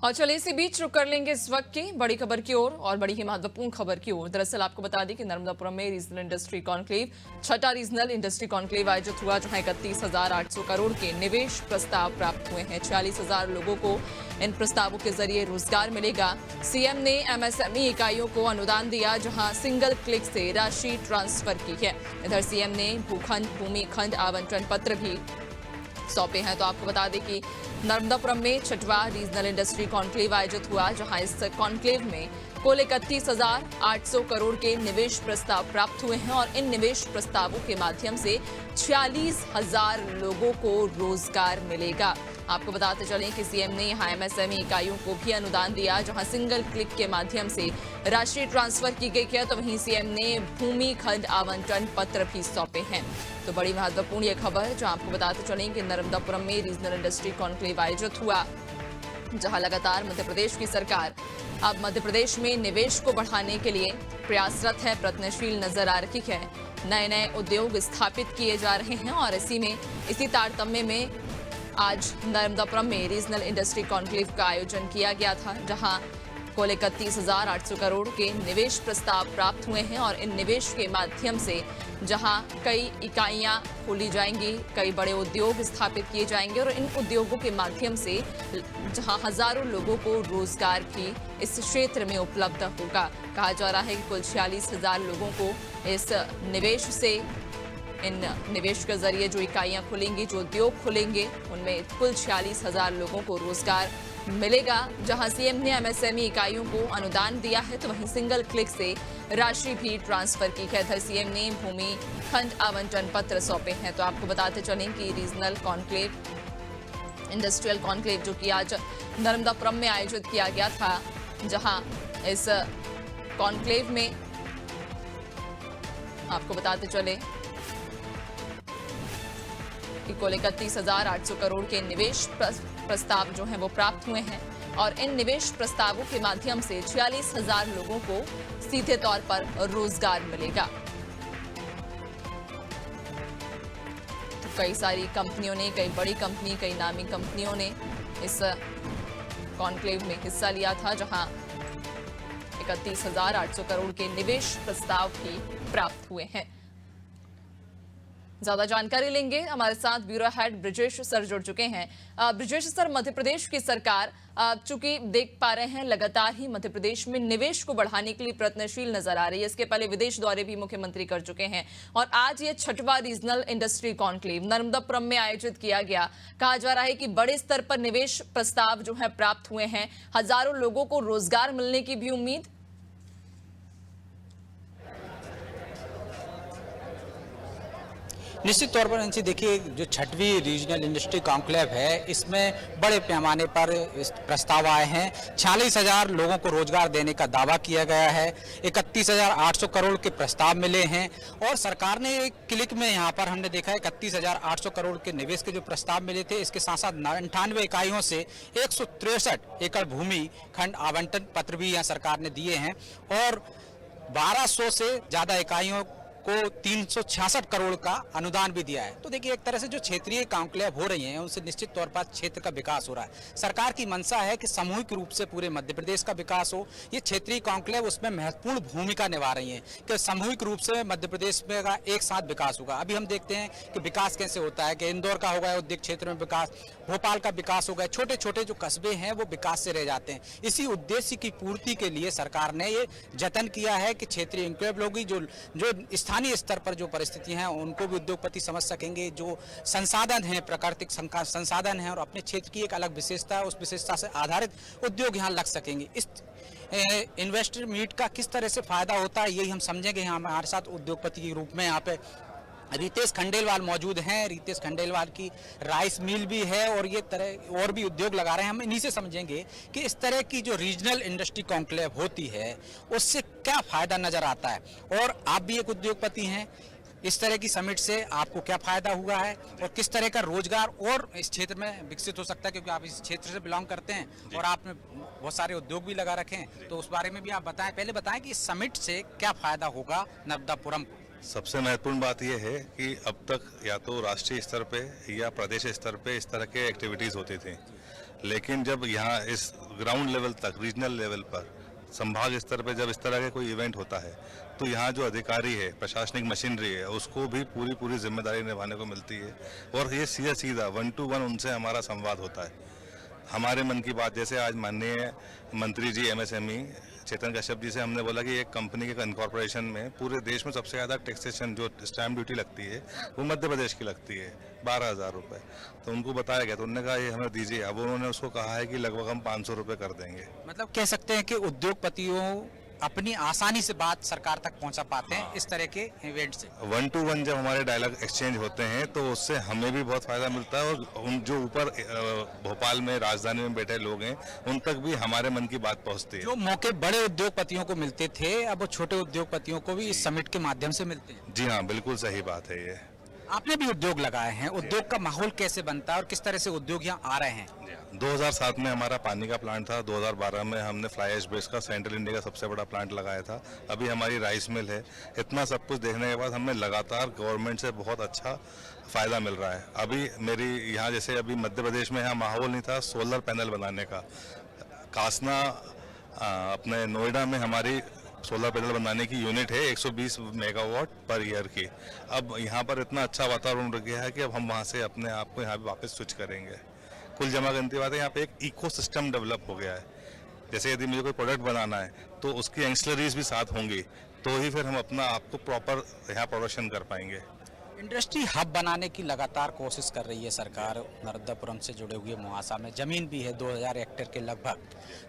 और चलिए इसी बीच रुक कर लेंगे इस वक्त की बड़ी खबर की ओर और बड़ी ही महत्वपूर्ण खबर की ओर। दरअसल आपको बता दें कि नर्मदापुरम में रीजनल इंडस्ट्री कॉन्क्लेव, छठा रीजनल इंडस्ट्री कॉन्क्लेव आयोजित हुआ, जहां 31,800 करोड़ के निवेश प्रस्ताव प्राप्त हुए हैं। 46,000 लोगों को इन प्रस्तावों के जरिए रोजगार मिलेगा। सीएम ने एमएसएमई इकाइयों को अनुदान दिया, जहां सिंगल क्लिक से राशि ट्रांसफर की है। इधर सीएम ने भूमि खंड आवंटन पत्र भी सौंपे हैं। तो आपको बता दें कि नर्मदापुरम में छठवां रीजनल इंडस्ट्री कॉन्क्लेव आयोजित हुआ, जहां इस कॉन्क्लेव में कुल 31,800 करोड़ के निवेश प्रस्ताव प्राप्त हुए हैं और इन निवेश प्रस्तावों के माध्यम से 46,000 लोगों को रोजगार मिलेगा। आपको बताते चलें कि सीएम ने यहां एमएसएमई इकाइयों को भी अनुदान दिया, जहां सिंगल क्लिक के माध्यम से राशि ट्रांसफर की गई है। तो वहीं सीएम ने भूमि खंड आवंटन पत्र भी सौंपे हैं। तो बड़ी महत्वपूर्ण ये खबर, जो आपको बताते चलें कि नर्मदापुरम में रीजनल इंडस्ट्री कॉन्क्लेव आयोजित हुआ, जहां लगातार मध्य प्रदेश की सरकार अब मध्य प्रदेश में निवेश को बढ़ाने के लिए प्रयासरत है, प्रयत्नशील नजर आ रही है। नए नए उद्योग स्थापित किए जा रहे हैं और इसी तारतम्य में आज नर्मदापुरम में रीजनल इंडस्ट्री कॉन्क्लेव का आयोजन किया गया था, जहां कुल 31,800 करोड़ के निवेश प्रस्ताव प्राप्त हुए हैं और इन निवेश के माध्यम से जहां कई इकाइयां खोली जाएंगी, कई बड़े उद्योग स्थापित किए जाएंगे और इन उद्योगों के माध्यम से जहां हजारों लोगों को रोजगार भी इस क्षेत्र में उपलब्ध होगा। कहा जा रहा है कि कुल 46,000 लोगों को इस निवेश से, इन निवेश के जरिए जो इकाइयां खुलेंगी, जो उद्योग खुलेंगे, उनमें कुल 46,000 लोगों को रोजगार मिलेगा। जहां सीएम ने एमएसएमई इकाइयों को अनुदान दिया है, तो वहीं सिंगल क्लिक से राशि भी ट्रांसफर की है। इधर सीएम ने भूमि खंड आवंटन पत्र सौंपे हैं। तो आपको बताते चलें कि रीजनल कॉन्क्लेव, इंडस्ट्रियल कॉन्क्लेव जो कि आज नर्मदापुरम में आयोजित किया गया था, जहां इस कॉन्क्लेव में आपको बताते चले कि कुल 31,800 करोड़ के निवेश प्रस्ताव जो हैं वो प्राप्त हुए हैं और इन निवेश प्रस्तावों के माध्यम से 46,000 लोगों को सीधे तौर पर रोजगार मिलेगा। तो कई सारी कंपनियों ने, कई बड़ी कंपनी, कई नामी कंपनियों ने इस कॉन्क्लेव में हिस्सा लिया था, जहां 31,800 करोड़ के निवेश प्रस्ताव भी प्राप्त हुए हैं। ज्यादा जानकारी लेंगे, हमारे साथ ब्यूरो हेड ब्रिजेश सर जुड़ चुके हैं। ब्रिजेश सर, मध्य प्रदेश की सरकार चूंकि देख पा रहे हैं लगातार ही मध्य प्रदेश में निवेश को बढ़ाने के लिए प्रयत्नशील नजर आ रही है। इसके पहले विदेश दौरे भी मुख्यमंत्री कर चुके हैं और आज ये छठवां रीजनल इंडस्ट्री कॉन्क्लेव नर्मदापुरम में आयोजित किया गया। कहा जा रहा है कि बड़े स्तर पर निवेश प्रस्ताव जो है प्राप्त हुए हैं, हजारों लोगों को रोजगार मिलने की भी उम्मीद। निश्चित तौर पर अंशी, देखिए जो छठवीं रीजनल इंडस्ट्री कॉन्क्लेव है, इसमें बड़े पैमाने पर प्रस्ताव आए हैं। 46,000 लोगों को रोजगार देने का दावा किया गया है। 31,800 करोड़ के प्रस्ताव मिले हैं और सरकार ने एक क्लिक में यहाँ पर हमने देखा है 31,800 करोड़ के निवेश के जो प्रस्ताव मिले थे, इसके साथ साथ 98 इकाइयों से 163 एकड़ भूमि खंड आवंटन पत्र भी यहाँ सरकार ने दिए हैं और 1200 से ज्यादा इकाइयों को 366 करोड़ का अनुदान भी दिया है। तो देखिए, एक तरह से जो क्षेत्रीय कॉन्क्लेव हो रही हैं, उनसे निश्चित तौर पर क्षेत्र का विकास हो रहा है। सरकार की मंशा है कि सामूहिक रूप से पूरे मध्य प्रदेश का विकास हो। ये क्षेत्रीय कॉन्क्लेव उसमें महत्वपूर्ण भूमिका निभा रही हैं कि सामूहिक रूप से मध्य प्रदेश में का एक साथ विकास होगा। अभी हम देखते हैं कि विकास कैसे होता है कि इंदौर का होगा उद्योग क्षेत्र में विकास, भोपाल का विकास होगा, छोटे छोटे जो कस्बे हैं वो विकास से रह जाते हैं। इसी उद्देश्य की पूर्ति के लिए सरकार ने ये जतन किया है कि क्षेत्रीय इनक्लेव लोग जो स्थानीय स्तर पर जो परिस्थितियां हैं उनको भी उद्योगपति समझ सकेंगे। जो संसाधन हैं, प्राकृतिक संसाधन हैं और अपने क्षेत्र की एक अलग विशेषता है, उस विशेषता से आधारित उद्योग यहाँ लग सकेंगे। इस इन्वेस्टर मीट का किस तरह से फायदा होता है, यही हम समझेंगे। हमारे साथ उद्योगपति के रूप में यहाँ पे रितेश खंडेलवाल मौजूद हैं। रितेश खंडेलवाल की राइस मिल भी है और ये तरह और भी उद्योग लगा रहे हैं। हम इन्हीं से समझेंगे कि इस तरह की जो रीजनल इंडस्ट्री कॉन्क्लेव होती है उससे क्या फायदा नजर आता है। और आप भी एक उद्योगपति हैं, इस तरह की समिट से आपको क्या फायदा हुआ है और किस तरह का रोजगार और इस क्षेत्र में विकसित हो सकता है, क्योंकि आप इस क्षेत्र से बिलोंग करते हैं और आपने बहुत सारे उद्योग भी लगा रखे हैं, तो उस बारे में भी आप बताएं। पहले बताएं कि इस समिट से क्या फायदा होगा नर्मदापुरम को। सबसे महत्वपूर्ण बात यह है कि अब तक या तो राष्ट्रीय स्तर पे या प्रदेश स्तर पे इस तरह के एक्टिविटीज़ होती थी। लेकिन जब यहाँ इस ग्राउंड लेवल तक, रीजनल लेवल पर, संभाग स्तर पर जब इस तरह के कोई इवेंट होता है तो यहाँ जो अधिकारी है, प्रशासनिक मशीनरी है, उसको भी पूरी जिम्मेदारी निभाने को मिलती है और ये सीधा सीधा 1 to 1 उनसे हमारा संवाद होता है। हमारे मन की बात, जैसे आज माननीय मंत्री जी MSME चेतन कश्यप जी से हमने बोला कि एक कंपनी के इनकॉर्पोरेशन में पूरे देश में सबसे ज़्यादा टैक्सेशन जो स्टैम्प ड्यूटी लगती है वो मध्य प्रदेश की लगती है 12,000 रुपये। तो उनको बताया गया तो उन्होंने कहा ये हमें दीजिए। अब उन्होंने उसको कहा है कि लगभग हम 500 रुपये कर देंगे। मतलब कह सकते हैं कि उद्योगपतियों अपनी आसानी से बात सरकार तक पहुंचा पाते हैं इस तरह के इवेंट से। 1 to 1 जब हमारे डायलॉग एक्सचेंज होते हैं तो उससे हमें भी बहुत फायदा मिलता है और उन जो ऊपर भोपाल में, राजधानी में बैठे लोग हैं उन तक भी हमारे मन की बात पहुंचती है। जो मौके बड़े उद्योगपतियों को मिलते थे अब वो छोटे उद्योगपतियों को भी इस समिट के माध्यम से मिलते हैं। जी हाँ, बिल्कुल सही बात है ये। आपने भी उद्योग लगाए हैं, उद्योग का माहौल कैसे बनता है और किस तरह से उद्योग यहाँ आ रहे हैं? 2007 में हमारा पानी का प्लांट था, 2012 में हमने फ्लाई ऐश बेस का सेंट्रल इंडिया का सबसे बड़ा प्लांट लगाया था, अभी हमारी राइस मिल है। इतना सब कुछ देखने के बाद हमें लगातार गवर्नमेंट से बहुत अच्छा फ़ायदा मिल रहा है। अभी मेरी यहाँ जैसे अभी मध्य प्रदेश में यहाँ माहौल नहीं था सोलर पैनल बनाने का। कासना अपने नोएडा में हमारी सोलर पैनल बनाने की यूनिट है 120 मेगावाट पर ईयर की। अब यहाँ पर इतना अच्छा वातावरण रह गया है कि अब हम वहाँ से अपने आप को यहाँ पे वापस स्विच करेंगे। कुल जमा करने बात है, यहाँ पे एक इकोसिस्टम डेवलप हो गया है। जैसे यदि मुझे कोई प्रोडक्ट बनाना है तो उसकी एंसिलरीज भी साथ होंगी तो ही फिर हम अपना आपको प्रॉपर यहाँ प्रोडक्शन कर पाएंगे। इंडस्ट्री हब बनाने की लगातार कोशिश कर रही है सरकार। नर्मदापुरम से जुड़े हुए मुहासा में जमीन भी है 2000 हेक्टेयर के लगभग।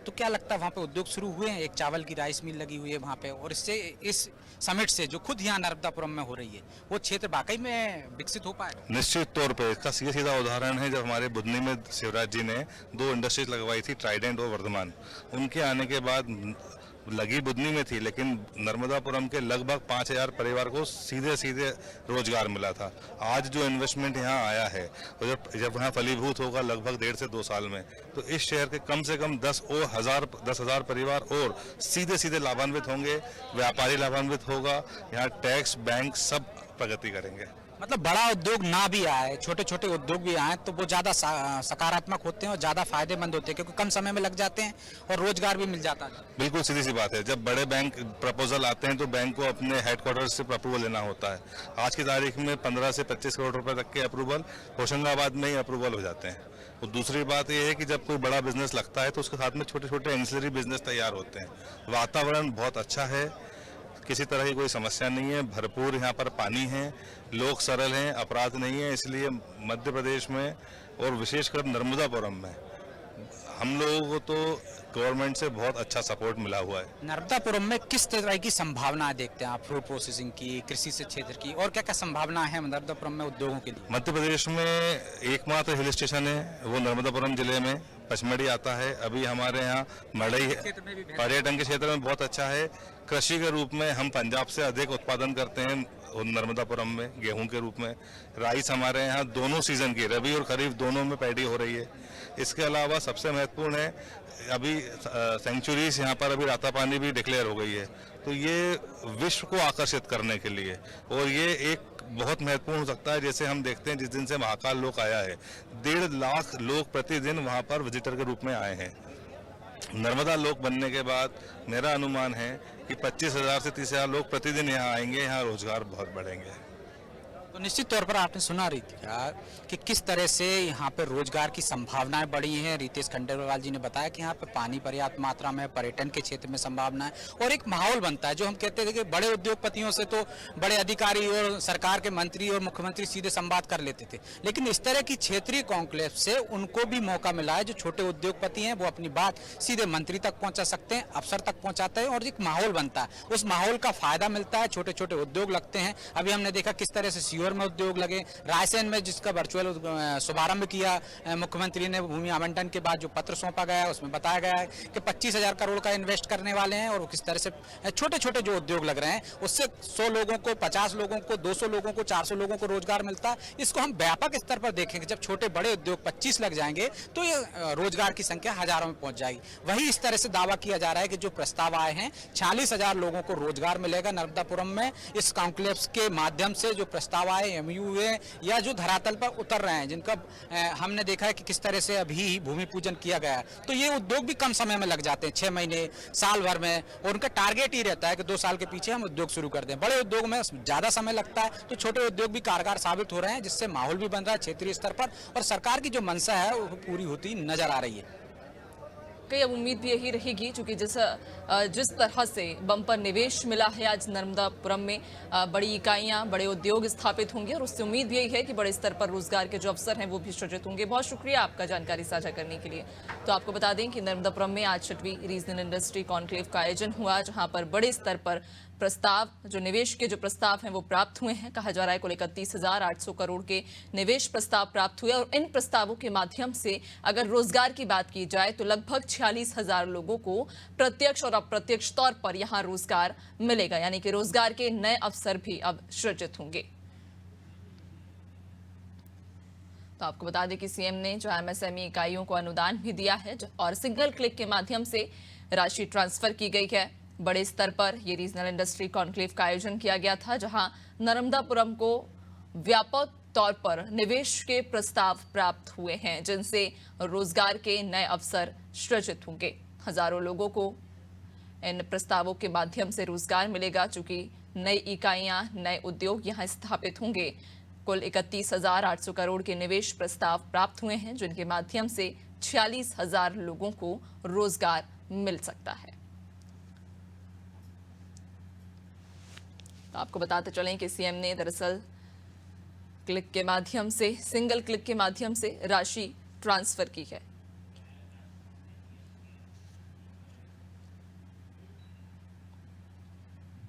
तो क्या लगता है वहाँ पे उद्योग शुरू हुए हैं? एक चावल की राइस मिल लगी हुई है वहाँ पे और इससे इस समिट से जो खुद यहाँ नर्मदापुरम में हो रही है वो क्षेत्र वाकई में विकसित हो पाएगा? निश्चित तौर पे इसका सीधा उदाहरण है जब हमारे बुधनी में शिवराज जी ने 2 इंडस्ट्रीज लगवाई थी, ट्राइडेंट और वर्धमान। उनके आने के बाद लगी बुधनी में थी लेकिन नर्मदापुरम के लगभग 5,000 परिवार को सीधे रोजगार मिला था। आज जो इन्वेस्टमेंट यहाँ आया है वो जब यहाँ फलीभूत होगा लगभग 1.5 से 2 साल में तो इस शहर के कम से कम 10,000 परिवार और सीधे लाभान्वित होंगे, व्यापारी लाभान्वित होगा, यहाँ टैक्स, बैंक सब प्रगति करेंगे। मतलब बड़ा उद्योग ना भी आए, छोटे छोटे उद्योग भी आए तो वो ज़्यादा सकारात्मक होते हैं और ज़्यादा फायदेमंद होते हैं क्योंकि कम समय में लग जाते हैं और रोजगार भी मिल जाता है। बिल्कुल सीधी सी बात है, जब बड़े बैंक प्रपोजल आते हैं तो बैंक को अपने हेडक्वार्टर से अप्रूवल लेना होता है। आज की तारीख में 15 से 25 करोड़ रुपए तक के अप्रूवल होशंगाबाद में ही अप्रूवल हो जाते हैं। और दूसरी बात यह है कि जब कोई बड़ा बिजनेस लगता है तो उसके साथ में छोटे छोटे एंसिलरी बिजनेस तैयार होते हैं। वातावरण बहुत अच्छा है, किसी तरह की कोई समस्या नहीं है, भरपूर यहाँ पर पानी है, लोग सरल हैं, अपराध नहीं है। इसलिए मध्य प्रदेश में और विशेषकर नर्मदापुरम में हम लोगों को तो गवर्नमेंट से बहुत अच्छा सपोर्ट मिला हुआ है। नर्मदापुरम में किस तरह की संभावनाएं देखते हैं आप? फूड प्रोसेसिंग की, कृषि से क्षेत्र की और क्या क्या संभावनाएं हैं नर्मदापुरम में उद्योगों के लिए? मध्य प्रदेश में एकमात्र हिल स्टेशन है वो नर्मदापुरम जिले में पचमढ़ी आता है। अभी हमारे यहाँ मड़ई पर्यटन के क्षेत्र में बहुत अच्छा है। कृषि के रूप में हम पंजाब से अधिक उत्पादन करते हैं नर्मदापुरम में गेहूं के रूप में। राइस हमारे यहाँ दोनों सीजन की, रबी और खरीफ दोनों में पैडी हो रही है। इसके अलावा सबसे महत्वपूर्ण है अभी सेंचुरीज यहाँ पर अभी रातापानी भी डिक्लेयर हो गई है तो ये विश्व को आकर्षित करने के लिए और ये एक बहुत महत्वपूर्ण हो सकता है। जैसे हम देखते हैं जिस दिन से महाकाल लोक आया है 1.5 लाख लोग प्रतिदिन वहाँ पर विजिटर के रूप में आए हैं। नर्मदा लोक बनने के बाद मेरा अनुमान है कि 25,000 से 30,000 लोग प्रतिदिन यहाँ आएंगे, यहाँ रोजगार बहुत बढ़ेंगे। तो निश्चित तौर पर आपने सुना रही थी कि किस तरह से यहाँ पर रोजगार की संभावनाएं बढ़ी हैं। रितेश खंडेलवाल जी ने बताया कि यहाँ पे पानी पर्याप्त मात्रा में, पर्यटन के क्षेत्र में संभावना है और एक माहौल बनता है। जो हम कहते थे कि बड़े उद्योगपतियों से तो बड़े अधिकारी और सरकार के मंत्री और मुख्यमंत्री सीधे संवाद कर लेते थे, लेकिन इस तरह की क्षेत्रीय कॉन्क्लेव से उनको भी मौका मिला है। जो छोटे उद्योगपति हैं वो अपनी बात सीधे मंत्री तक पहुँचा सकते हैं, अफसर तक पहुँचाते हैं और एक माहौल बनता है। उस माहौल का फायदा मिलता है, छोटे छोटे उद्योग लगते हैं। अभी हमने देखा किस तरह से सीहोर में उद्योग लगे, रायसेन में जिसका वर्चुअल शुभारंभ किया मुख्यमंत्री ने भूमि आवंटन के बाद जो पत्र सौंपा गया है उसमें बताया गया है कि 25,000 करोड़ का इन्वेस्ट करने वाले हैं और किस तरह से छोटे छोटे जो उद्योग लग रहे हैं उससे 100 लोगों को, 50 लोगों को, 200 लोगों को, 400 लोगों को रोजगार मिलता है। इसको हम व्यापक स्तर पर देखेंगे, जब छोटे बड़े उद्योग 25 लग जाएंगे तो ये रोजगार की संख्या हजारों में पहुंच जाएगी। वही इस तरह से दावा किया जा रहा है कि जो प्रस्ताव आए हैं 46,000 लोगों को रोजगार मिलेगा नर्मदापुरम में। इस कॉन्क्लेव के माध्यम से जो प्रस्ताव आए समझौताएं एमयू हुए या जो धरातल पर उतर रहे हैं, जिनका हमने देखा है कि किस तरह से अभी भूमि पूजन किया गया है, तो ये उद्योग भी कम समय में लग जाते हैं, 6 महीने साल भर में, और उनका टारगेट ही रहता है कि 2 साल के पीछे हम उद्योग शुरू कर दें। बड़े उद्योग में ज़्यादा समय लगता है, तो छोटे उद्योग भी कारगर साबित हो रहे हैं, जिससे माहौल भी बन रहा है क्षेत्रीय स्तर पर, और सरकार की जो मंशा है वो पूरी होती नजर आ रही है। कई अब उम्मीद भी यही रहेगी, क्योंकि जिस तरह से बम्पर निवेश मिला है आज नर्मदापुरम में, बड़ी इकाइयां, बड़े उद्योग स्थापित होंगे, और उससे उम्मीद भी यही है कि बड़े स्तर पर रोजगार के जो अवसर हैं वो भी सृजित होंगे। बहुत शुक्रिया आपका जानकारी साझा करने के लिए। तो आपको बता दें कि नर्मदापुरम में आज 6वीं रीजनल इंडस्ट्री कॉन्क्लेव का आयोजन हुआ, जहां पर बड़े स्तर पर प्रस्ताव, जो निवेश के जो प्रस्ताव हैं वो प्राप्त हुए हैं। कहा जा रहा है कुल 31,800 करोड़ के निवेश प्रस्ताव प्राप्त हुए, और इन प्रस्तावों के माध्यम से अगर रोजगार की बात की जाए तो लगभग 46,000 लोगों को प्रत्यक्ष और अप्रत्यक्ष तौर पर यहां रोजगार मिलेगा, यानी कि रोजगार के नए अवसर भी अब सृजित होंगे। तो आपको बता दें कि सीएम ने जो एमएसएमई इकाइयों को अनुदान भी दिया है, और सिंगल क्लिक के माध्यम से राशि ट्रांसफर की गई है। बड़े स्तर पर ये रीजनल इंडस्ट्री कॉन्क्लेव का आयोजन किया गया था, जहां नर्मदापुरम को व्यापक तौर पर निवेश के प्रस्ताव प्राप्त हुए हैं, जिनसे रोजगार के नए अवसर सृजित होंगे। हजारों लोगों को इन प्रस्तावों के माध्यम से रोजगार मिलेगा, चूंकि नई इकाइयां, नए उद्योग यहां स्थापित होंगे। कुल 31,800 करोड़ के निवेश प्रस्ताव प्राप्त हुए हैं, जिनके माध्यम से 46,000 लोगों को रोजगार मिल सकता है। तो आपको बताते चलें कि सीएम ने दरअसल क्लिक के माध्यम से, सिंगल क्लिक के माध्यम से राशि ट्रांसफर की है।